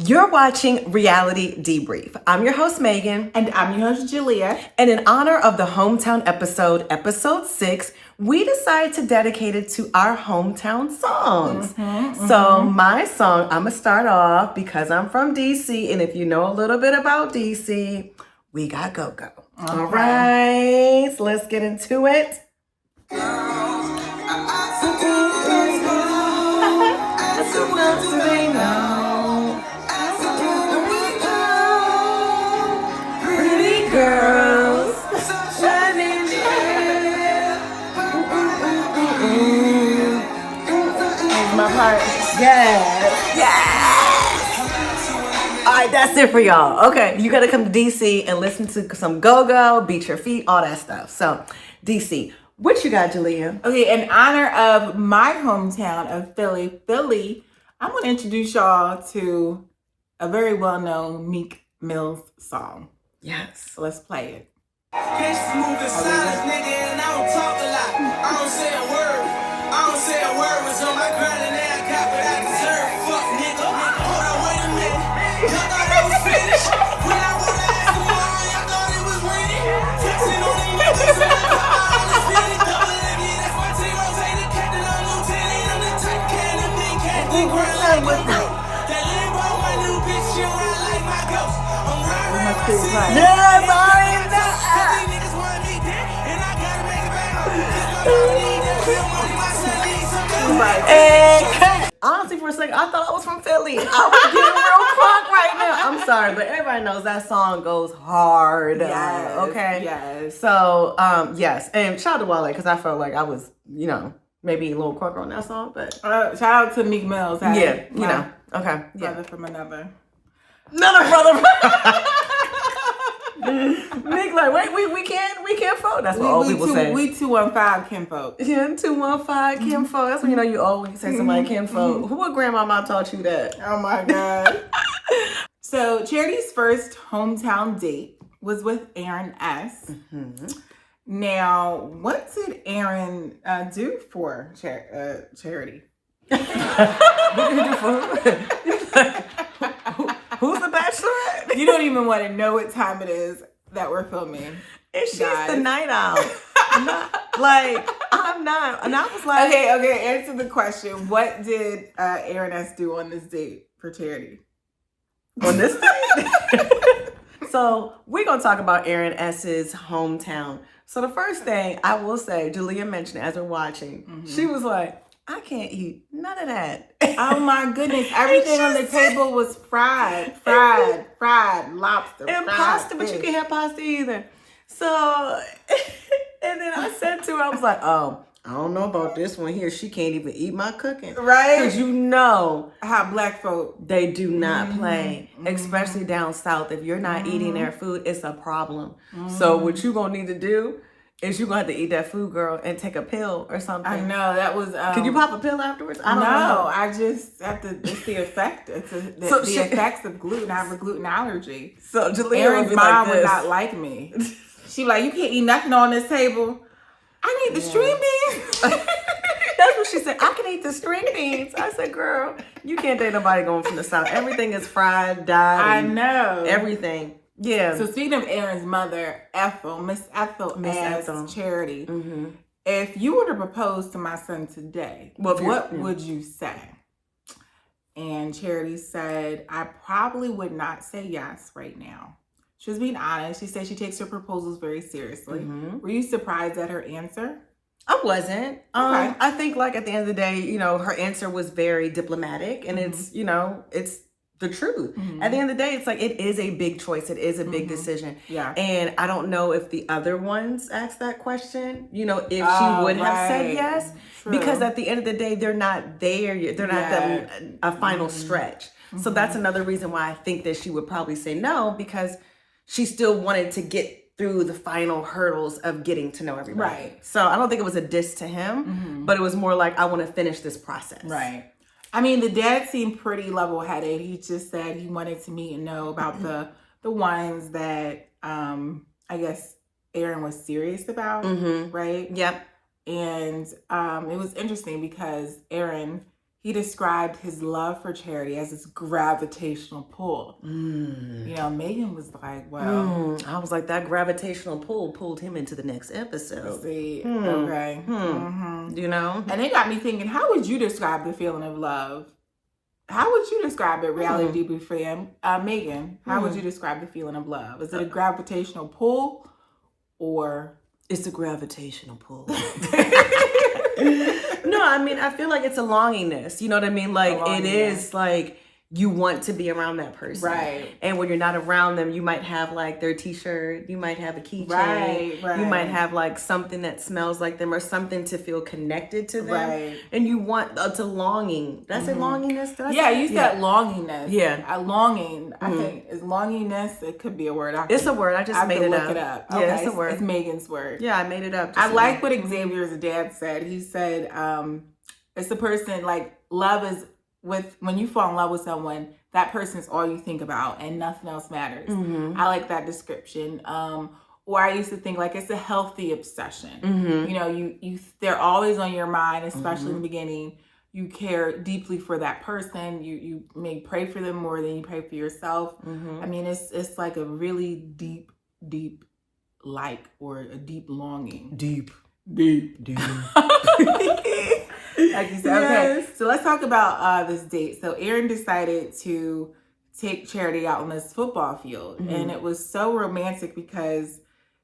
You're watching Reality Debrief. I'm your host, Megan. And I'm your host, Julia. And in honor of the hometown episode 6, we decided to dedicate it to our hometown songs. So my song, I'm going to start off because I'm from DC. And if you know a little bit about DC, we got Go-Go. All right, so let's get into it. Girls, shining My part. Yes. All right, that's it for y'all. Okay, you got to come to DC and listen to some Go-Go, beat your feet, all that stuff. So, DC, what you got, Julia? Okay, in honor of my hometown of Philly, I'm going to introduce y'all to a very well-known Meek Mill's song. Yes. So let's play it. Bitch moving silence, nigga, and I don't talk a lot. I don't say a word. I don't say a word. Was on my grind and now I got what I deserve. Fuck nigga. Hold on, wait a minute. Y'all thought I was finished. When I wanna ask you why, y'all thought it was winning. Texting on these niggas and I call my understanding. Double M, yeah, that's my team. Rose, the captain, I'm lieutenant. I'm the type can and me can't think right like my bro. That limbo, my new bitch, she ride like my ghost. I'm riding around my city. Yes, I am that. And honestly, for a second, I thought I was from Philly. I was getting real crunk right now. I'm sorry, but everybody knows that song goes hard. Yes, okay. yes. So, yes, and shout out to Wale because I felt like I was, maybe a little crunker on that song, but Shout out to Meek Mill's. okay, Brother yeah, from another. another brother. Nick, like, wait, we can't vote. That's what all people say. We 215 kinfolk. Yeah, 215 kinfolk. That's when you old when you say somebody kinfolk. What grandmama taught you that? Oh my God. So Charity's first hometown date was with Aaron S. Now, what did Aaron do for Charity? What did he do for who's the Bachelorette? You don't even want to know what time it is that we're filming. And she's guys. the night owl. I'm not. And I was like, Okay, answer the question. What did Aaron S. do on this date for Charity? On this date? So we're going to talk about Aaron S.'s hometown. So the first thing I will say, Julia mentioned as we're watching, she was like, I can't eat none of that. Oh my goodness. Everything on the table was fried lobster. And fried pasta, but fish. you can't have pasta either. So, and then I said to her, I was like, oh, I don't know about this one here. She can't even eat my cooking. Right? Because how black folk, they do not play, especially down south. If you're not eating their food, it's a problem. So what you going to need to do is you're going to have to eat that food, girl, and take a pill or something. I know, that was... Can you pop a pill afterwards? I don't know. No, I just have to... It's the effect. It's the effects of gluten. I have a gluten allergy. So Julia Aaron's would be mom like would not like me. She like, you can't eat nothing on this table. I need the string beans. That's what she said. I can eat the string beans. I said, girl, you can't date nobody going from the south. Everything is fried, dyed. I know. Everything. Yeah. So speaking of Aaron's mother, Miss Ethel asked Charity, if you were to propose to my son today, what would you say? And Charity said, I probably would not say yes right now. She was being honest. She said she takes her proposals very seriously. Were you surprised at her answer? I wasn't. Okay. I think like at the end of the day, her answer was very diplomatic and it's the truth. At the end of the day, it's like it is a big choice. It is a big decision. Yeah. And I don't know if the other ones asked that question, if she would have said yes. True. Because at the end of the day, they're not there yet. They're not a final stretch. So that's another reason why I think that she would probably say no, because she still wanted to get through the final hurdles of getting to know everybody. Right. So I don't think it was a diss to him, but it was more like, I want to finish this process. Right. I mean, the dad seemed pretty level-headed. He just said he wanted to meet and know about the ones that I guess Aaron was serious about, right? Yep. And it was interesting because Aaron he described his love for Charity as this gravitational pull. You know, Megan was like, well. I was like, that gravitational pull pulled him into the next episode. See, okay. You know? And it got me thinking, how would you describe the feeling of love? How would you describe it, Reality Debrief fam? Megan, how would you describe the feeling of love? Is it a gravitational pull or? It's a gravitational pull. No, I mean, I feel like it's a longingness. You know what I mean? Like, it is like you want to be around that person. Right. And when you're not around them, you might have like their t-shirt, you might have a keychain, right. You might have like something that smells like them or something to feel connected to them. Right. And you want, it's a longing. Did I say longingness? Yeah, you said longingness. Yeah. A longing, I think, is longingness. It could be a word. It's a word. I just made it up. Look it up. Yeah, Okay. it's a word. It's Megan's word. Yeah, I made it up. I like what Xavier's dad said. He said, it's the person, like, love is when you fall in love with someone, that person's all you think about and nothing else matters. I like that description. Or I used to think like it's a healthy obsession. You know, you they're always on your mind, especially in the beginning. You care deeply for that person. You may pray for them more than you pray for yourself. I mean, it's like a really deep like, or a deep longing. Deep. Like you said. Yes. Okay, so let's talk about this date. So Aaron decided to take Charity out on this football field, and it was so romantic because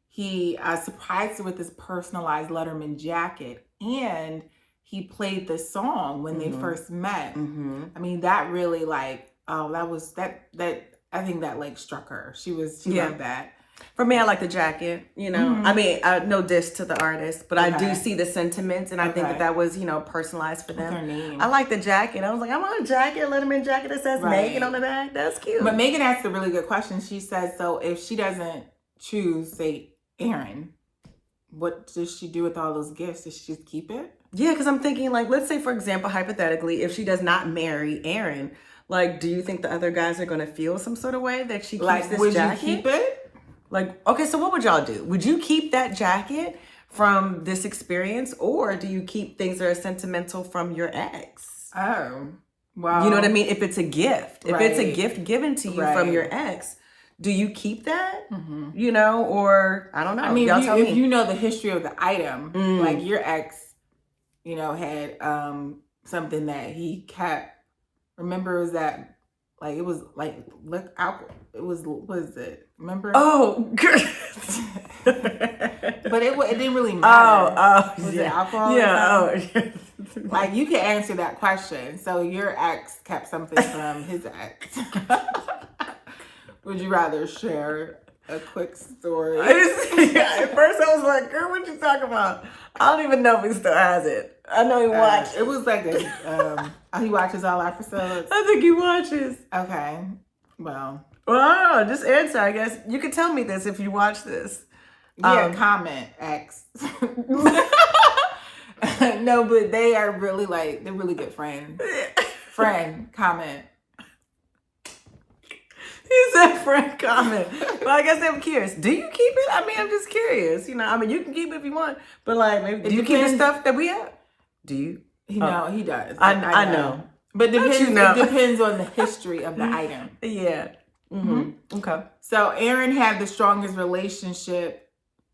he surprised her with this personalized Letterman jacket, and he played the song when they first met. I mean, that really like, that was that I think that like struck her. She loved that. For me, I like the jacket, you know. I mean, no diss to the artist, but I do see the sentiments, and I think that was, you know, personalized for them. What's her name? I like the jacket. I was like, I want a jacket, a Letterman jacket that says Megan on the back. That's cute. But Megan asked a really good question. She said, so if she doesn't choose, say, Aaron, what does she do with all those gifts? Does she just keep it? Yeah, because I'm thinking, like, let's say, for example, hypothetically, if she does not marry Aaron, like, do you think the other guys are going to feel some sort of way that she keeps this jacket? Would you keep it? Like, okay, so what would y'all do? Would you keep that jacket from this experience, or do you keep things that are sentimental from your ex? Oh, wow. You know what I mean? If it's a gift, if it's a gift given to you from your ex, do you keep that? You know, or I don't know. I mean, if you know the history of the item, like your ex, you know, had something that he kept. Remember, it was that, like, it was like, look out. It was, what is it? Remember? Oh, but it didn't really matter. Was it alcohol? Yeah. Like, you can answer that question. So your ex kept something from his ex. Would you rather share a quick story? At first I was like, girl, what you talking about? I don't even know if he still has it. I know he watched. It was like he watches all episodes. I think he watches. Okay. Well, I don't know. Just answer, I guess. You can tell me this if you watch this. Yeah, comment, X. No, but they are really they're really good friends. Friend, comment. He said friend, comment. But I guess I'm curious. Do you keep it? I mean, I'm just curious. You know, I mean, you can keep it if you want. But like, maybe, do you keep the stuff that we have? Do you? No, he does. I know. But it depends on the history of the item. Yeah. Okay. So Aaron had the strongest relationship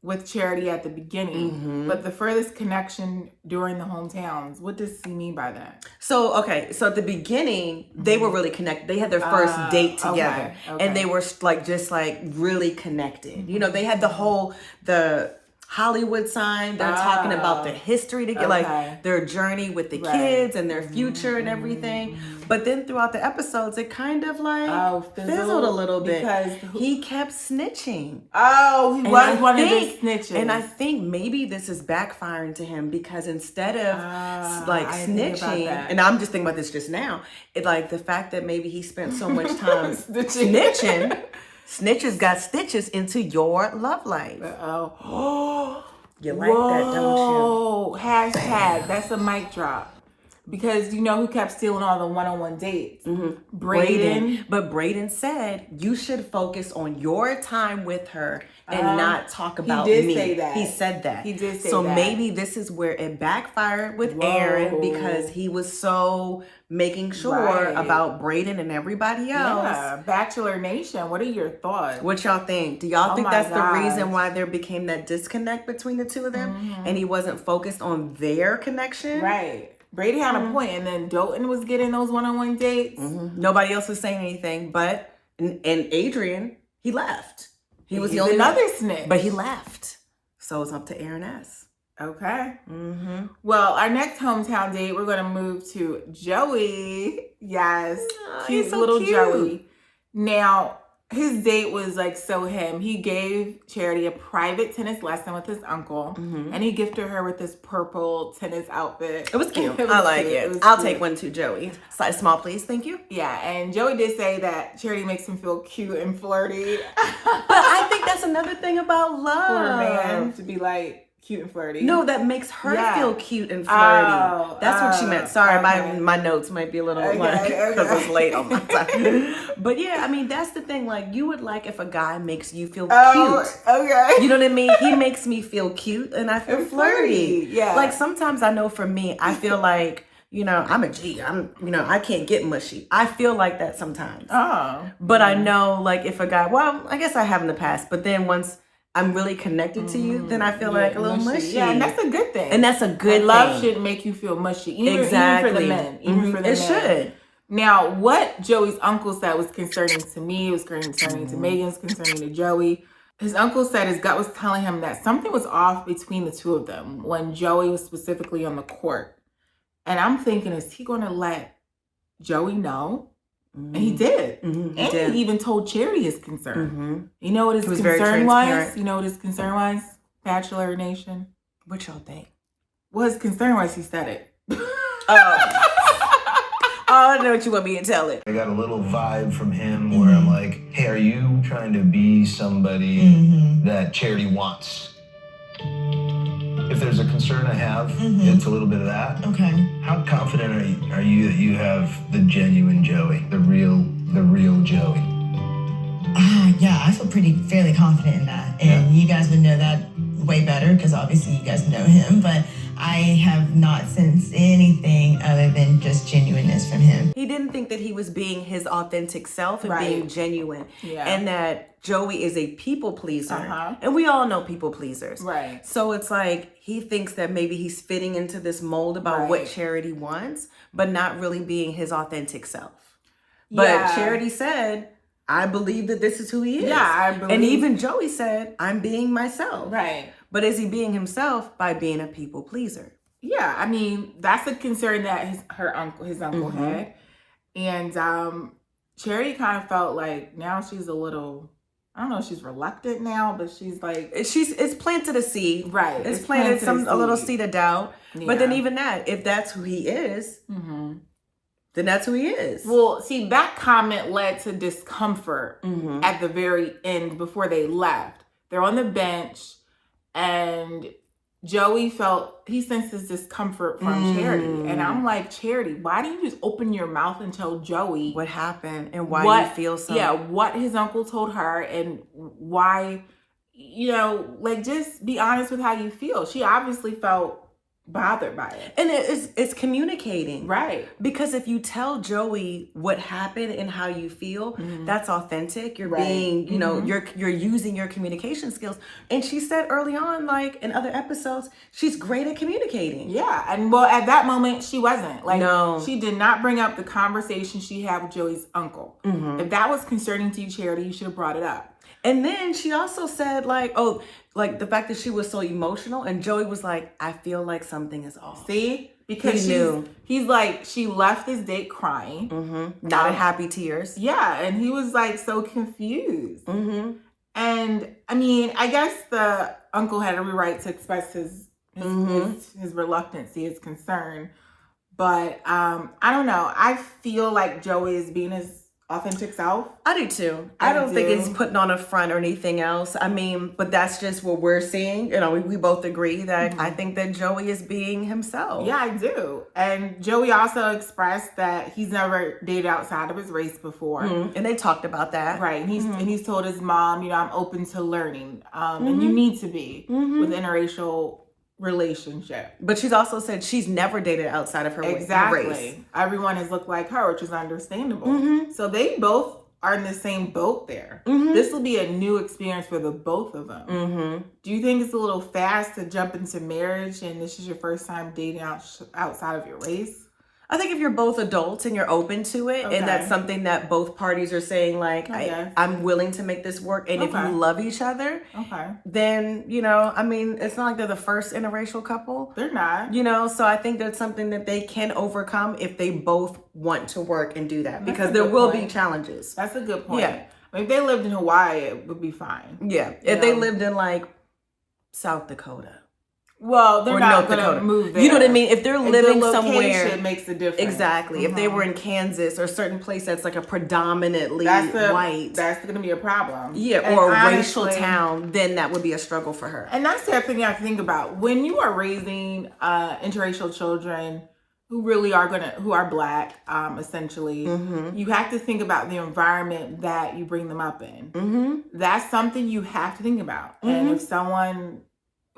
with Charity at the beginning, but the furthest connection during the hometowns. What does he mean by that? So, okay. So at the beginning, they were really connected. They had their first date together, and they were like, just like really connected. You know, they had the Hollywood sign. They're talking about their history to get like their journey with the kids and their future and everything. But then throughout the episodes, it kind of like fizzled a little bit because he kept snitching. Oh, he was one of the snitches. And I think maybe this is backfiring to him because instead of like snitching, and I'm just thinking about this just now, it like the fact that maybe he spent so much time snitching. Snitches got stitches into your love life. Oh, you like that, don't you? Hashtag. That's a mic drop. Because you know who kept stealing all the one-on-one dates? Braden. But Braden said you should focus on your time with her and not talk about me. He did say that. He said that. He did say that. So maybe this is where it backfired with Aaron because he was so making sure about Braden and everybody else. Yeah. Bachelor Nation, what are your thoughts? What y'all think? Do y'all think that's the reason why there became that disconnect between the two of them? And he wasn't focused on their connection? Right. Brady had a point, and then Dalton was getting those one-on-one dates. Nobody else was saying anything, but and Adrian, he left. He was the only another snitch, but he left. So it's up to Aaron S. Okay. Well, our next hometown date, we're going to move to Joey. Yes, cute little Joey. Now, his date was like so him. He gave Charity a private tennis lesson with his uncle, and he gifted her with this purple tennis outfit. It was cute. I like it. I'll take one too, Joey. Size small, please. Thank you. Yeah, and Joey did say that Charity makes him feel cute and flirty. But I think that's another thing about love. For a man to be like cute and flirty. No, that makes her feel cute and flirty. That's what she meant. Sorry, my notes might be a little because it's late on my time. But yeah, I mean, that's the thing. Like, you would like if a guy makes you feel cute. Okay. You know what I mean? He makes me feel cute and I feel flirty. Yeah. Like, sometimes I know for me, I feel like, you know, I'm a G. I can't get mushy. I feel like that sometimes. But I know, like, if a guy, well, I guess I have in the past, but then once I'm really connected to you, then I feel like a little mushy. Yeah, and that's a good thing. And that's a good thing. Love should make you feel mushy. Even for the men. Even for the men. It should. Now, what Joey's uncle said was concerning to me, was concerning to Megan, was concerning to Joey. His uncle said his gut was telling him that something was off between the two of them when Joey was specifically on the court. And I'm thinking, is he going to let Joey know? And he did. He even told Charity his concern. You know what his concern was? You know what his concern was? Bachelor Nation. What y'all think? Well, his concern was he said it. I don't know what you want me to tell it. I got a little vibe from him where I'm like, hey, are you trying to be somebody that Charity wants? If there's a concern I have, it's a little bit of that. Okay. How confident are you that you have the genuine Joey, the real Joey? Yeah, I feel fairly confident in that. And you guys would know that way better because obviously you guys know him, but I have not sensed anything other than just genuineness from him. He didn't think that he was being his authentic self and being genuine. Yeah. And that Joey is a people pleaser. And we all know people pleasers. Right. So it's like he thinks that maybe he's fitting into this mold about what Charity wants, but not really being his authentic self. But Charity said, I believe that this is who he is. Yeah, I believe. And even Joey said, I'm being myself. Right. But is he being himself by being a people pleaser? Yeah, I mean, that's a concern that his uncle had. And Charity kind of felt like now she's a little, I don't know if she's reluctant now, but she's like... It's planted a seed. Right. It's planted a little seed of doubt. Yeah. But then even that, if that's who he is, then that's who he is. Well, see, that comment led to discomfort at the very end before they left. They're on the bench and Joey he sensed this discomfort from Charity. And I'm like, Charity, why don't you just open your mouth and tell Joey what happened and why you feel so? Yeah, what his uncle told her and why, like, just be honest with how you feel. She obviously felt bothered by it. And it's communicating. Right. Because if you tell Joey what happened and how you feel, that's authentic. You're being, you're using your communication skills. And she said early on, like in other episodes, she's great at communicating. Yeah. And well, at that moment, she wasn't. Like, no. She did not bring up the conversation she had with Joey's uncle. If that was concerning to you, Charity, you should have brought it up. And then she also said, like the fact that she was so emotional, and Joey was like, I feel like something is off. See? Because he's like, she left this date crying. Not happy tears. Yeah, and he was like so confused. And I mean, I guess the uncle had every right to express his reluctancy, his concern. But I don't know. I feel like Joey is being his authentic self. I do too. I don't think it's putting on a front or anything else. I mean, but that's just what we're seeing. You know, we both agree that I think that Joey is being himself. Yeah, I do. And Joey also expressed that he's never dated outside of his race before. And they talked about that. Right. And he's told his mom, you know, I'm open to learning. And you need to be with interracial relationship. But she's also said she's never dated outside of her race. Everyone has looked like her, which is understandable. So they both are in the same boat there. This will be a new experience for the both of them. Do you think it's a little fast to jump into marriage and this is your first time dating outside of your race? I think if you're both adults and you're open to it, and that's something that both parties are saying, like, I'm willing to make this work, and if you love each other, then, you know, I mean, it's not like they're the first interracial couple. They're not. You know, so I think that's something that they can overcome if they both want to work and do that, because there will be challenges. That's a good point. Yeah. I mean, if they lived in Hawaii, it would be fine. Yeah. If they lived in, like, South Dakota. Well, they're not going to move there. You know what I mean? If they're living somewhere, it makes a difference. Exactly. If they were in Kansas or a certain place that's like a predominantly white, that's going to be a problem. Yeah, or a racial town, then that would be a struggle for her. And that's the other thing you have to think about when you are raising interracial children who really are who are Black, essentially. You have to think about the environment that you bring them up in. That's something you have to think about. And if someone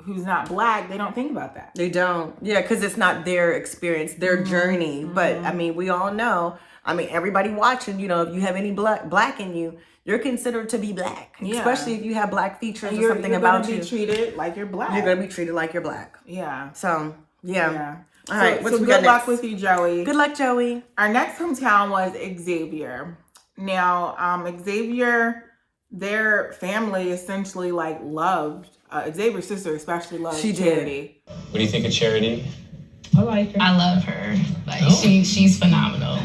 who's not Black, they don't think about that. They don't. Yeah, because it's not their experience, their journey. But I mean, we all know, I mean, everybody watching, you know, if you have any black in you, you're considered to be Black. Yeah. Especially if you have Black features or something about you. You're going to be treated like you're Black. You're going to be treated like you're Black. Yeah. So, yeah. All right. So good luck with you, Joey. Good luck, Joey. Our next hometown was Xavier. Now, Xavier, their family essentially like loved Xavier's sister especially loved Charity. What do you think of Charity? I like her. I love her. Like she's phenomenal.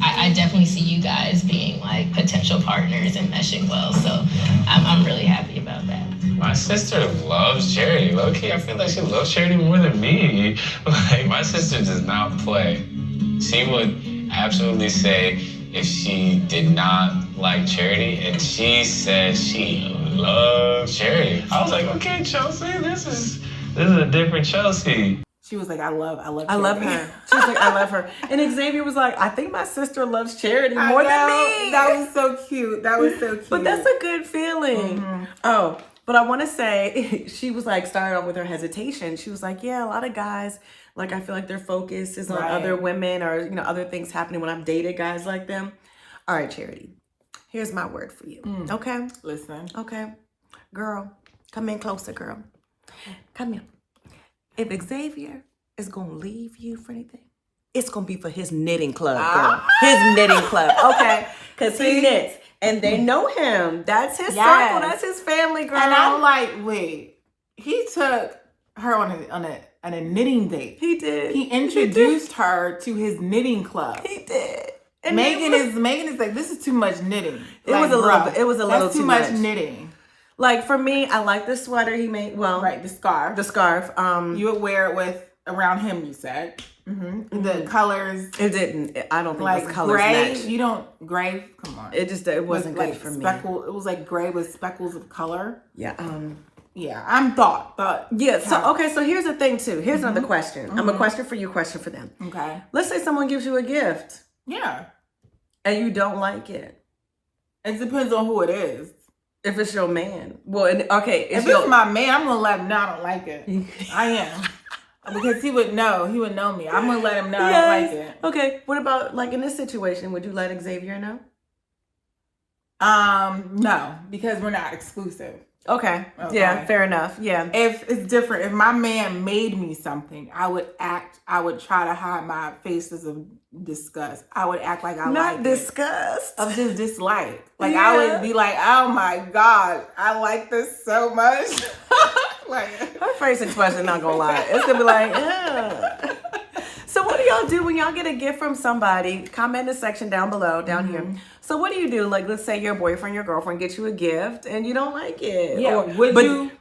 I definitely see you guys being like potential partners and meshing well. So I'm really happy about that. My sister loves Charity. Low-key, I feel like she loves Charity more than me. Like, my sister does not play. She would absolutely say if she did not like Charity, and she said she loves Charity. I was like, okay, Chelsea, this is a different Chelsea. She was like, I love Charity. I love her. She was like, I love her. And Xavier was like, I think my sister loves Charity more than me. That was so cute. But that's a good feeling. Oh, but I want to say, she was like, started off with her hesitation. She was like, yeah, a lot of guys, like, I feel like their focus is on other women or, you know, other things happening when I've dated guys like them. All right, Charity, here's my word for you. Okay? Listen. Okay. Girl, come in closer, girl. Come here. If Xavier is going to leave you for anything, it's going to be for his knitting club, girl. His knitting club, okay? Because he knits. And they know him. That's his circle. That's his family, girl. And I'm like, wait. He took her on a knitting date. He did. He introduced her to his knitting club. He did. And Megan is like, this is too much knitting. It was a little too much knitting. Like, for me, I like the sweater he made. Well, right, the scarf. You would wear it around him, you said. The colors. It didn't. I don't think like those colors gray. matched. You don't gray. Come on. It wasn't good for me. It was like gray with speckles of color. Yeah. Yeah. I'm thought. Yeah. So here's the thing too. Here's another question. I'm a question for you. Question for them. Okay. Let's say someone gives you a gift. Yeah. And you don't like it. It depends on who it is. If it's your man. Well, okay. If it's my man, I'm going to let him know I don't like it. I am. Because he would know. He would know me. I'm going to let him know I don't like it. Okay. What about, like, in this situation, would you let Xavier know? No. Because we're not exclusive. Okay. Yeah, fair enough. Yeah. If it's different, if my man made me something, I would try to hide my faces of disgust. I would act like I not disgust. Of just dislike. Like I would be like, oh my God, I like this so much. Like her face expression, not gonna lie. It's gonna be like, yeah. So what do y'all do when y'all get a gift from somebody? Comment in the section down below, down here. So what do you do? Like, let's say your boyfriend, your girlfriend gets you a gift and you don't like it. Yeah.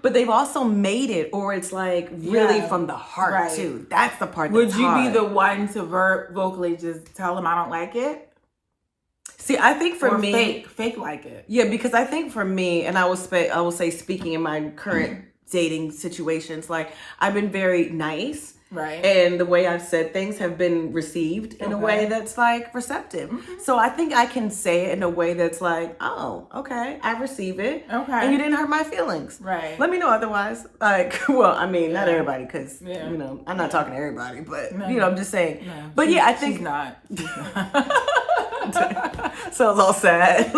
But they've also made it, or it's like really from the heart too. That's the part that's Would you hard. be the one to vocally just tell them I don't like it? See, I think for me, fake like it. Yeah, because I think for me, and I will say, speaking in my current dating situations, like I've been very nice. Right. And the way I've said things have been received in a way that's like receptive. So I think I can say it in a way that's like, oh, okay, I receive it. Okay. And you didn't hurt my feelings. Right. Let me know otherwise. Like, well, I mean, not everybody, because, you know, I'm not talking to everybody, but, you know, I'm just saying. No, but yeah, I think. She's not. Sounds all sad.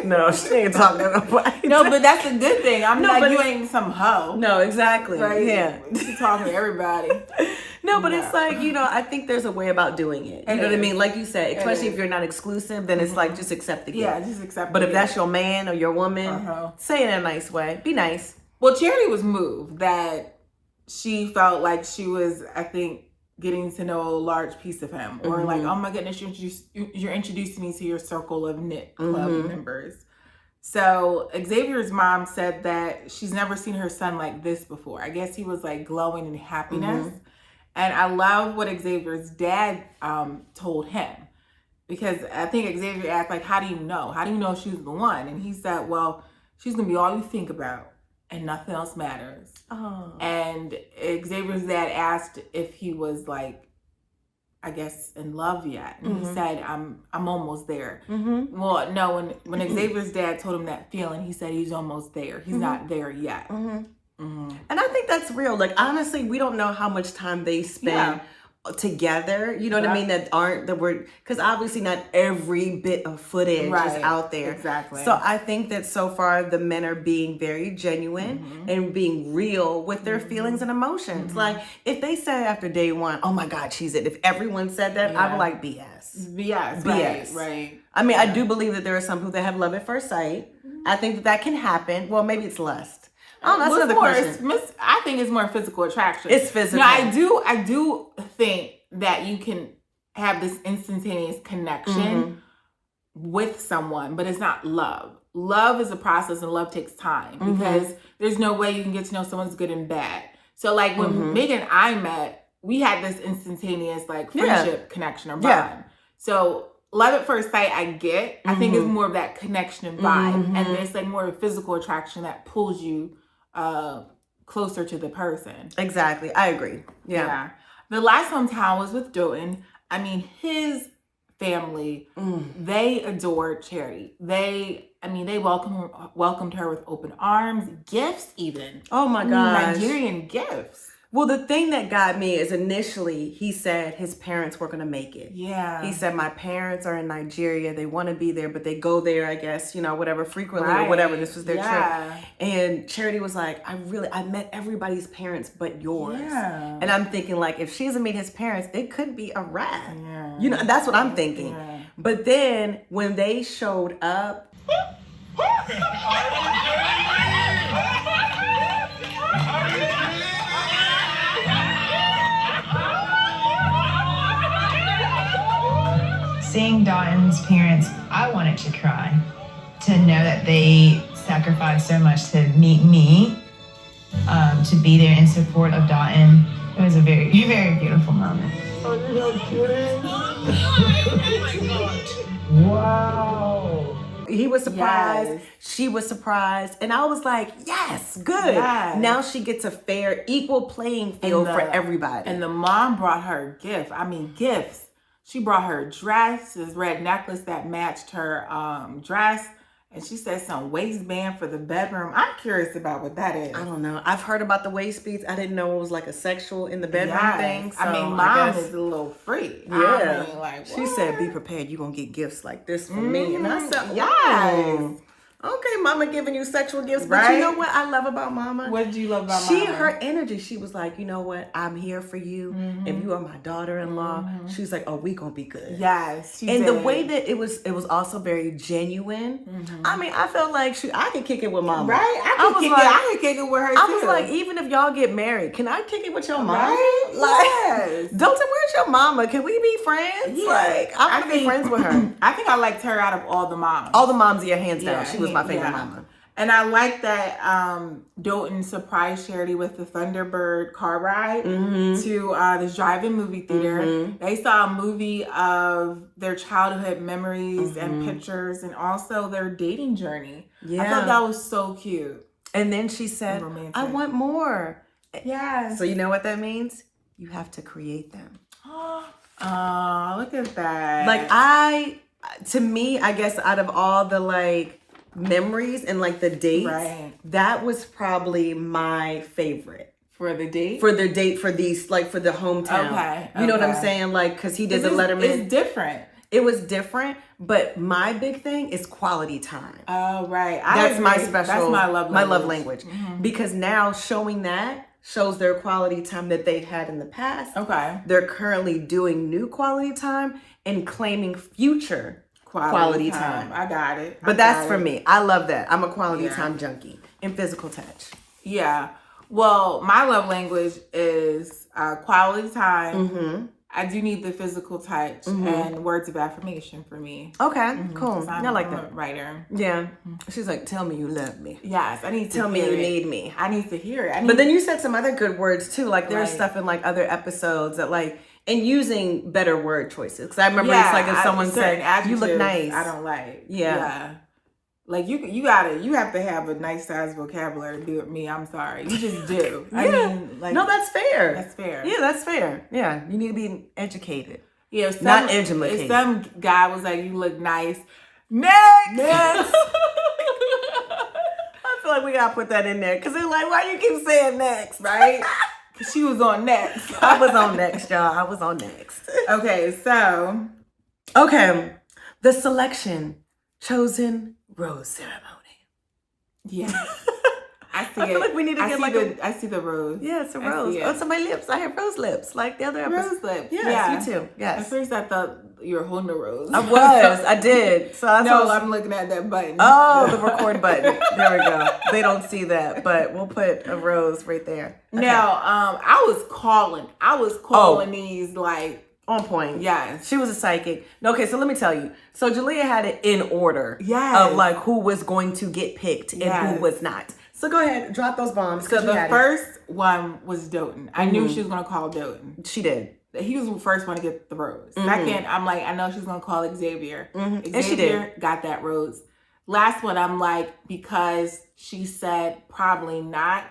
No, she ain't talking to nobody. No, but that's a good thing. I'm like, you ain't some hoe. No, exactly. Right? Yeah. She's talking to everybody. No, but it's like, you know, I think there's a way about doing it. You know what I mean? Like you said, especially if you're not exclusive, then it's like, just accept the gift. Yeah, just accept But if that's your man or your woman, say it in a nice way. Be nice. Well, Charity was moved that she felt like she was, I think, getting to know a large piece of him. Or like, oh my goodness, you're introducing me to your circle of knit club members. So Xavier's mom said that she's never seen her son like this before. I guess he was like glowing in happiness. And I love what Xavier's dad told him. Because I think Xavier asked, like, how do you know? How do you know she's the one? And he said, well, she's going to be all you think about and nothing else matters. Oh. And Xavier's dad asked if he was like, I guess, in love yet. And he said, I'm almost there. Well, no, when Xavier's dad told him that feeling, he said he's almost there. He's not there yet. And I think that's real. Like, honestly, we don't know how much time they spend together. You know what I mean? Because obviously not every bit of footage is out there. Exactly. So I think that so far the men are being very genuine and being real with their feelings and emotions. Like, if they said after day one, oh my God, she's it. If everyone said that, I would like BS. BS. Right. I mean, I do believe that there are some people that have love at first sight. I think that can happen. Well, maybe it's lust. Oh, that's another question. I think it's more physical attraction. It's physical. No, I do think that you can have this instantaneous connection with someone, but it's not love. Love is a process, and love takes time because there's no way you can get to know someone's good and bad. So, like when Megan and I met, we had this instantaneous like friendship connection or bond. So love at first sight, I get. I think it's more of that connection and vibe, and there's like more of a physical attraction that pulls you closer to the person. Exactly. I agree. Yeah. The last hometown was with Doten. I mean, his family, they adored Charity. They welcomed her with open arms, gifts even. Oh my gosh. Nigerian gifts. Well, the thing that got me is initially he said his parents were going to make it. Yeah. He said, my parents are in Nigeria. They want to be there, but they go there, I guess, you know, whatever, frequently or whatever. This was their trip. And Charity was like, I met everybody's parents but yours. Yeah. And I'm thinking, like, if she doesn't meet his parents, it could be a wrap. Yeah. You know, that's what I'm thinking. Yeah. But then when they showed up... Seeing Doten's parents, I wanted to cry. To know that they sacrificed so much to meet me, to be there in support of Doten, it was a very, very beautiful moment. Oh, you're so cute. Oh my God. Wow. He was surprised. Yes. She was surprised. And I was like, yes, good. Yes. Now she gets a fair, equal playing field for everybody. And the mom brought her a gift. I mean, gifts. She brought her a dress, this red necklace that matched her dress. And she said some waistband for the bedroom. I'm curious about what that is. I don't know. I've heard about the waist beads. I didn't know it was like a sexual in the bedroom thing. So I mean, mom is a little free. Yeah. I mean, like, she said, be prepared. You're going to get gifts like this from me. And I said, yes. Okay, mama giving you sexual gifts. But you know what I love about mama? What do you love about mama? Her energy, she was like, you know what? I'm here for you. If you are my daughter-in-law, she was like, oh, we gonna be good. Yes, she and did. the way that it was also very genuine. I mean, I felt like I could kick it with mama. Right? I could kick it with her too. I was like, even if y'all get married, can I kick it with your mama? Right? Like, Dalton, where's your mama? Can we be friends? Yeah. Like, I want to be friends with her. I think I liked her out of all the moms. All the moms, hands down. She was my favorite mama. And I like that Doughton surprised Charity with the Thunderbird car ride to this drive-in movie theater. They saw a movie of their childhood memories and pictures, and also their dating journey. Yeah. I thought that was so cute. And then she said, I want more. Yes. So you know what that means? You have to create them. Oh, look at that. Like to me, I guess out of all the like memories and like the dates, that was probably my favorite. For the date? For the date for these, like for the hometown. Okay. You know what I'm saying? Like, cause he did the Letterman. It's different. It was different, but my big thing is quality time. Oh, right. That's my special. That's my love language. My love language. Because now showing that shows their quality time that they've had in the past. Okay. They're currently doing new quality time and claiming future quality time. I got it. But that's for me. I love that. I'm a quality time junkie and physical touch. Yeah. Well, my love language is quality time. I do need the physical touch and words of affirmation for me. Okay, cool. I like that. Writer. Yeah. She's like, tell me you love me. Yes, I need to tell me you need me. I need to hear it. But then you said some other good words too. Like there's stuff in like other episodes that like, and using better word choices. Because I remember it's like if someone said, you look nice. I don't like. Yeah. Like you have to have a nice size vocabulary to be with me. I'm sorry, you just do. I mean, like, no, that's fair. That's fair. Yeah, that's fair. Yeah, you need to be educated. Yeah, not educated. If some guy was like, "You look nice," next. I feel like we gotta put that in there because they're like, "Why you keep saying next?" Right? Because she was on next. I was on next, y'all. I was on next. Okay, so the selection chosen. Rose ceremony. Yeah. I see I feel like we need to get like I see the rose. Yeah, it's a rose. Oh, it's on my lips. I have rose lips, like the other episode. Rose lips. Yes, you too. Yes. At first I thought you were holding a rose. I was. I did. So I'm looking at that button. Oh, the record button. There we go. They don't see that, but we'll put a rose right there. Okay. Now, I was calling these like on point. Yes. She was a psychic. Okay, so let me tell you. So Jalea had it in order of like who was going to get picked and who was not. So go ahead, drop those bombs. So the first one was Doughton. I knew she was going to call Doughton. She did. He was the first one to get the rose. Second, I'm like, I know she's going to call Xavier. Xavier and she did. Got that rose. Last one, I'm like, because she said probably not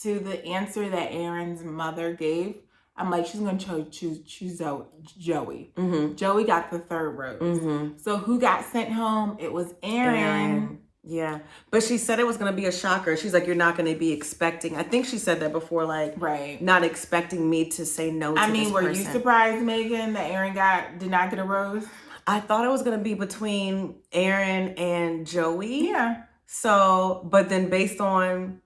to the answer that Aaron's mother gave, I'm like, she's going to choose Joey. Joey got the third rose. So who got sent home? It was Aaron. Yeah. But she said it was going to be a shocker. She's like, you're not going to be expecting. I think she said that before, like, not expecting me to say no to this person. Were you surprised, Megan, that Aaron did not get a rose? I thought it was going to be between Aaron and Joey. Yeah. So, but then based on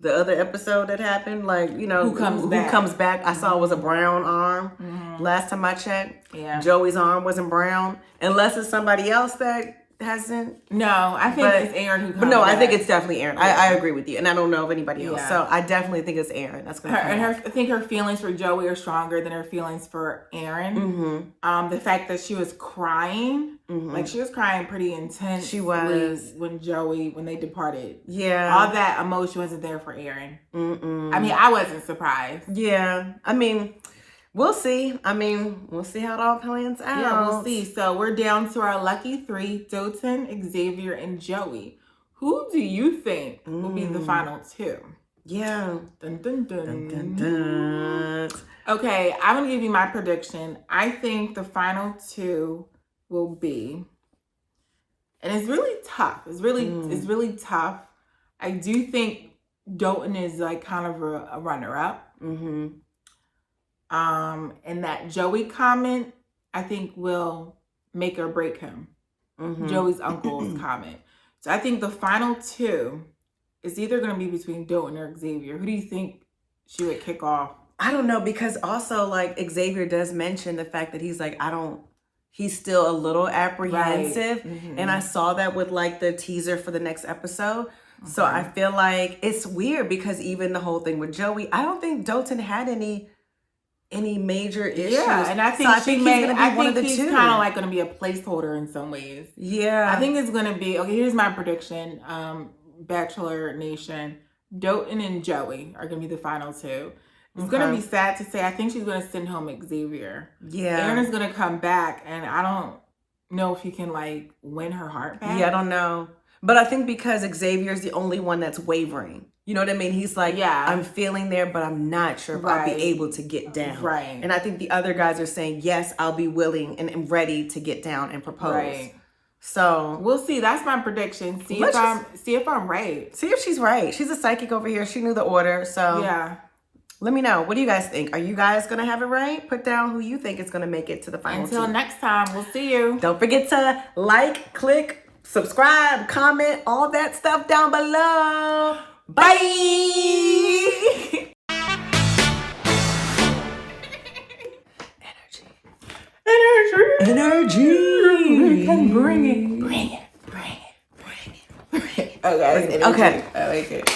the other episode that happened, like, you know, who comes back, I saw it was a brown arm. Last time I checked, Joey's arm wasn't brown, unless it's somebody else that hasn't. No, I think it's Aaron who comes But no, back. I think it's definitely Aaron. I agree with you, and I don't know of anybody else. So I definitely think it's Aaron. That's gonna come I think her feelings for Joey are stronger than her feelings for Aaron. The fact that she was crying, like she was crying pretty intense. She was when they departed. Yeah, all that emotion wasn't there for Aaron. I mean, I wasn't surprised. Yeah, I mean. We'll see. We'll see how it all plans out. Yeah, we'll see. So we're down to our lucky three, Doughton, Xavier, and Joey. Who do you think will be the final two? Yeah. Dun, dun, dun. Dun, dun, dun. Okay, I'm going to give you my prediction. I think the final two will be, and it's really tough. It's really tough. I do think Doughton is like kind of a runner-up. And that Joey comment, I think, will make or break him. Joey's uncle's comment. So I think the final two is either going to be between Doughton or Xavier. Who do you think she would kick off? I don't know, because also like Xavier does mention the fact that he's like, he's still a little apprehensive. And I saw that with like the teaser for the next episode. So I feel like it's weird because even the whole thing with Joey, I don't think Doughton had any major issues. Yeah, and I think he's kind of like going to be a placeholder in some ways. Yeah. I think it's going to be, okay, here's my prediction. Bachelor Nation, Doughton and Joey are going to be the final two. It's going to be sad to say. I think she's going to send home Xavier. Yeah. Aaron is going to come back, and I don't know if he can, like, win her heart back. Yeah, I don't know. But I think because Xavier's the only one that's wavering. You know what I mean? He's like, I'm feeling there, but I'm not sure if I'll be able to get down. Right. And I think the other guys are saying, yes, I'll be willing and ready to get down and propose. Right. So we'll see. That's my prediction. See if I'm right. See if she's right. She's a psychic over here. She knew the order. So yeah. Let me know. What do you guys think? Are you guys going to have it right? Put down who you think is going to make it to the final. Until next time, we'll see you. Don't forget to like, click, subscribe, comment, all that stuff down below. Bye. Energy. We can bring it. Okay. I like it.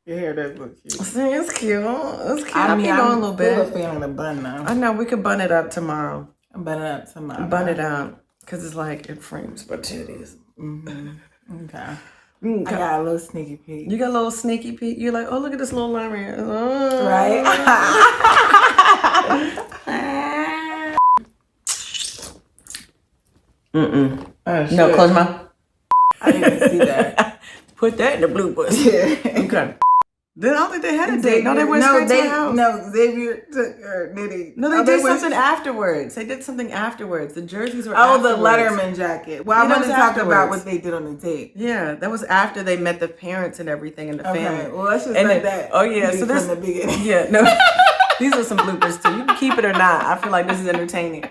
Your hair does look cute. See, it's cute. It's cute. I mean, I'm a little bit. I'm still a fan of the bun now. I know. We could bun it up tomorrow. Bun it up tomorrow. Bun it up. Because it's like, it frames my titties. Okay. I got a little sneaky peek. You got a little sneaky peek? You're like, oh, look at this little line right here. Oh. Right? Oh, no, close my. I didn't see that. Put that in the bloopers. Okay. Then I don't think they had a date. No, they went straight to the house. No, Xavier took her. Did he? No, they did something afterwards. They did something afterwards. The jerseys were the afterwards. Letterman jacket. Well, I want to talk about what they did on the date. Yeah, that was after they met the parents and everything and the family. Well, let's just say that. Oh, yeah. So from the beginning. Yeah, no. These are some bloopers, too. You can keep it or not. I feel like this is entertaining.